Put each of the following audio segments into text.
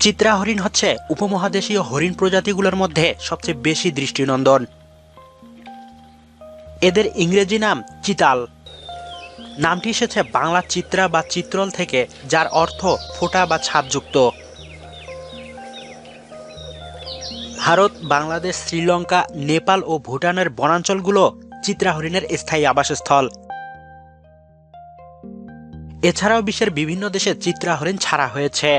চিত্রা হরিণ হচ্ছে উপমহাদেশীয় হরিণ প্রজাতিগুলোর মধ্যে সবচেয়ে বেশি দৃষ্টিনন্দন। এদের ইংরেজি নাম চিতাল। নামটি এসেছে বাংলা চিত্রা বা চিত্রল থেকে, যার অর্থ ফোঁটা বা ছাপযুক্ত। ভারত, বাংলাদেশ, শ্রীলঙ্কা, নেপাল ও ভুটানের বনাঞ্চলগুলো চিত্রা হরিণের স্থায়ী আবাসস্থল। এছাড়াও বিশ্বের বিভিন্ন দেশে চিত্রা হরিণ ছাড়া হয়েছে।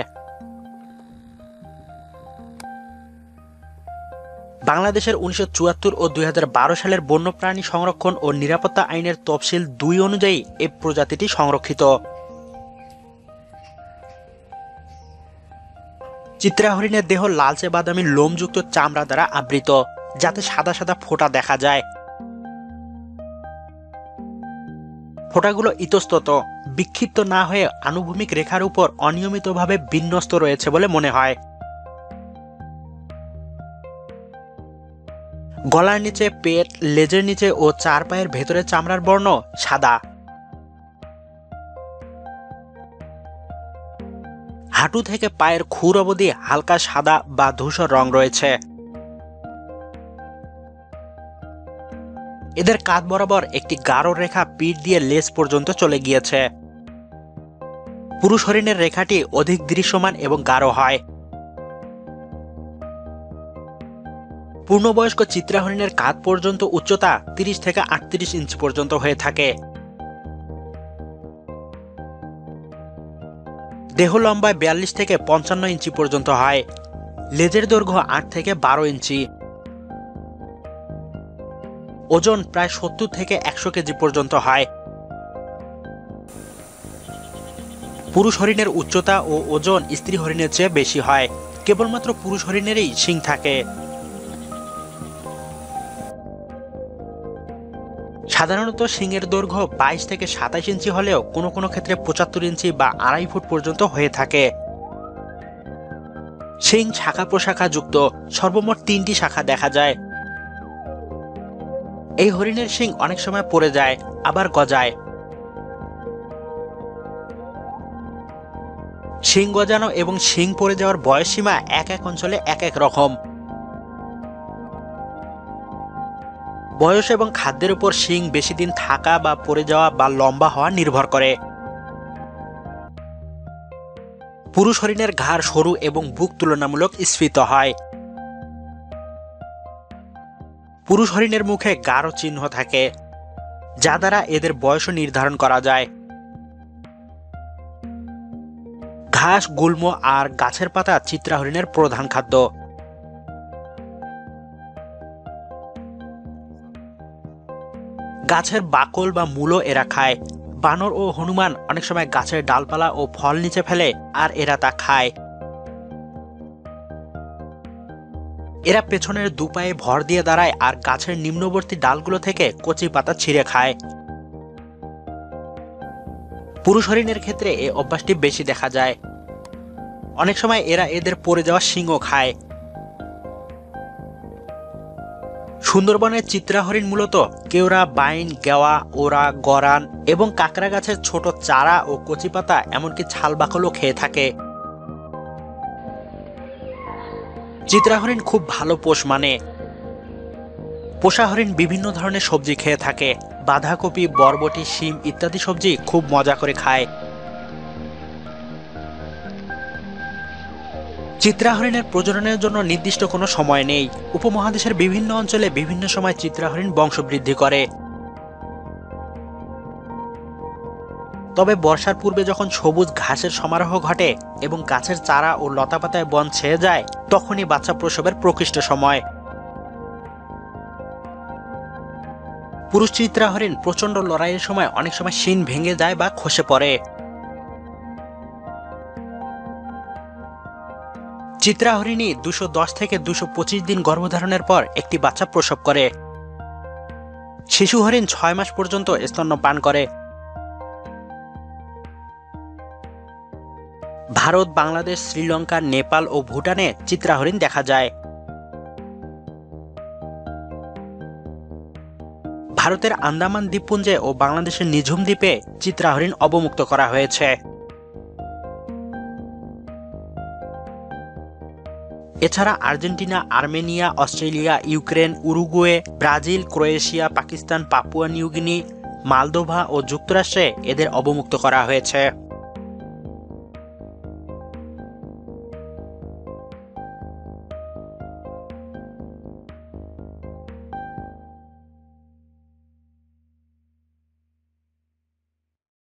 বাংলাদেশের 1974 ও 2012 সালের বন্যপ্রাণী সংরক্ষণ ও নিরাপত্তা আইনের তফসিল 2 অনুযায়ী এ প্রজাতিটি সংরক্ষিত। চিত্রা হরিণের দেহ লালচে বাদামি লোমযুক্ত চামড়া দ্বারা আবৃত, যাতে সাদা সাদা ফোঁটা দেখা যায়। ফোঁটাগুলো ইতস্তত, বিক্ষিপ্ত না হয়ে আনুভূমিক রেখার উপর অনিয়মিতভাবে বিন্যস্ত রয়েছে বলে মনে হয়। গলার নিচে, পেট, লেজের নিচে ও চার পায়ের ভেতরে চামড়ার বর্ণ সাদা। হাঁটু থেকে পায়ের খুর অবধি হালকা সাদা বা ধূসর রং রয়েছে। এদের কাঁধ বরাবর একটি গাঢ় রেখা পিঠ দিয়ে লেজ পর্যন্ত চলে গিয়েছে। পুরুষ হরিণের রেখাটি অধিক দৃশ্যমান এবং গাঢ় হয়। পূর্ণবয়স্ক চিত্রা হরিণের কাঁধ পর্যন্ত উচ্চতা 30 থেকে 38 ইঞ্চি পর্যন্ত হয়ে থাকে। দেহ লম্বায় 42 থেকে 55 ইঞ্চি পর্যন্ত হয়। লেজের দৈর্ঘ্য 8 থেকে 12 ইঞ্চি। ওজন প্রায় 70 থেকে 100 কেজি পর্যন্ত হয়। পুরুষ হরিণের উচ্চতা ও ওজন স্ত্রী হরিণের চেয়ে বেশি হয়। কেবলমাত্র পুরুষ হরিণেরই শিং থাকে। সাধারণত শিংয়ের দৈর্ঘ্য 22 থেকে 27 ইঞ্চি হলেও কোনো কোনো ক্ষেত্রে 75 ইঞ্চি বা 2.5 ফুট পর্যন্ত হয়ে থাকে। শিং শাখা প্রশাখা যুক্ত, সর্বমোট 3টি শাখা দেখা যায়। এই হরিণের শিং অনেক সময় পড়ে যায়, আবার গজায়। শিং গজানো এবং শিং পড়ে যাওয়ার বয়সসীমা এক এক অঞ্চলে এক এক রকম। বয়স এবং খাদ্যের উপর শিং বেশি দিন থাকা বা পড়ে যাওয়া বা লম্বা হওয়া নির্ভর করে। পুরুষ হরিণের ঘাড় সরু এবং বুক তুলনামূলক স্ফীত হয়। পুরুষ হরিণের মুখে গাঢ় চিহ্ন থাকে, যা দ্বারা এদের বয়সও নির্ধারণ করা যায়। ঘাস, গুল্ম আর গাছের পাতা চিত্রা হরিণের প্রধান খাদ্য। গাছের বাকল বা মূলো এরা খায়। বানর ও হনুমান অনেক সময় গাছের ডালপালা ও ফল নিচে ফেলে, আর এরা তা খায়। এরা পেছনের দুপায়ে ভর দিয়ে দাঁড়ায় আর গাছের নিম্নবর্তী ডালগুলো থেকে কচি পাতা ছিঁড়ে খায়। পুরুষ হরিণের ক্ষেত্রে এই অভ্যাসটি বেশি দেখা যায়। অনেক সময় এরা এদের পড়ে যাওয়া শিংও খায়। সুন্দরবনের চিত্রা হরিণ মূলত কেওড়া, বাইন, গেওয়া, ওরা, গরান এবং কাকড়া গাছের ছোট চারা ও কচি পাতা, এমনকি ছাল বাকলও খেয়ে থাকে। চিত্রা হরিণ খুব ভালো পোষ মানে। পোষা হরিণ বিভিন্ন ধরনের সবজি খেয়ে থাকে। বাঁধাকপি, বরবটি, শিম ইত্যাদি সবজি খুব মজা করে খায়। চিত্রা হরিণের প্রজননের জন্য নির্দিষ্ট কোনো সময় নেই। উপমহাদেশের বিভিন্ন অঞ্চলে বিভিন্ন সময় চিত্রা হরিণ বংশবৃদ্ধি করে। তবে বর্ষার পূর্বে যখন সবুজ ঘাসের সমারোহ ঘটে এবং গাছের চারা ও লতাপাতায় বন ছেয়ে যায়, তখনই বাচ্চা প্রসবের প্রকৃষ্ট সময়। পুরুষ চিত্রা হরিণ প্রচণ্ড লড়াইয়ের সময় অনেক সময় শিং ভেঙে যায় বা খসে পড়ে। চিত্রা হরিণী 210 থেকে 225 দিন গর্ভধারণের পর একটি বাচ্চা প্রসব করে। শিশু হরিণ 6 মাস পর্যন্ত স্তন্যপান করে। ভারত, বাংলাদেশ, শ্রীলঙ্কা, নেপাল ও ভুটানে চিত্রা হরিণ দেখা যায়। ভারতের আন্দামান দ্বীপপুঞ্জে ও বাংলাদেশের নিঝুম দ্বীপে চিত্রা হরিণ অবমুক্ত করা হয়েছে। এছাড়া Argentina, Armenia, Australia, Ukraine, Uruguay, Brazil, Croatia, Pakistan, Papua New Guinea, Moldova ও যুক্তরাষ্ট্রে এদের অবমুক্ত করা হয়েছে।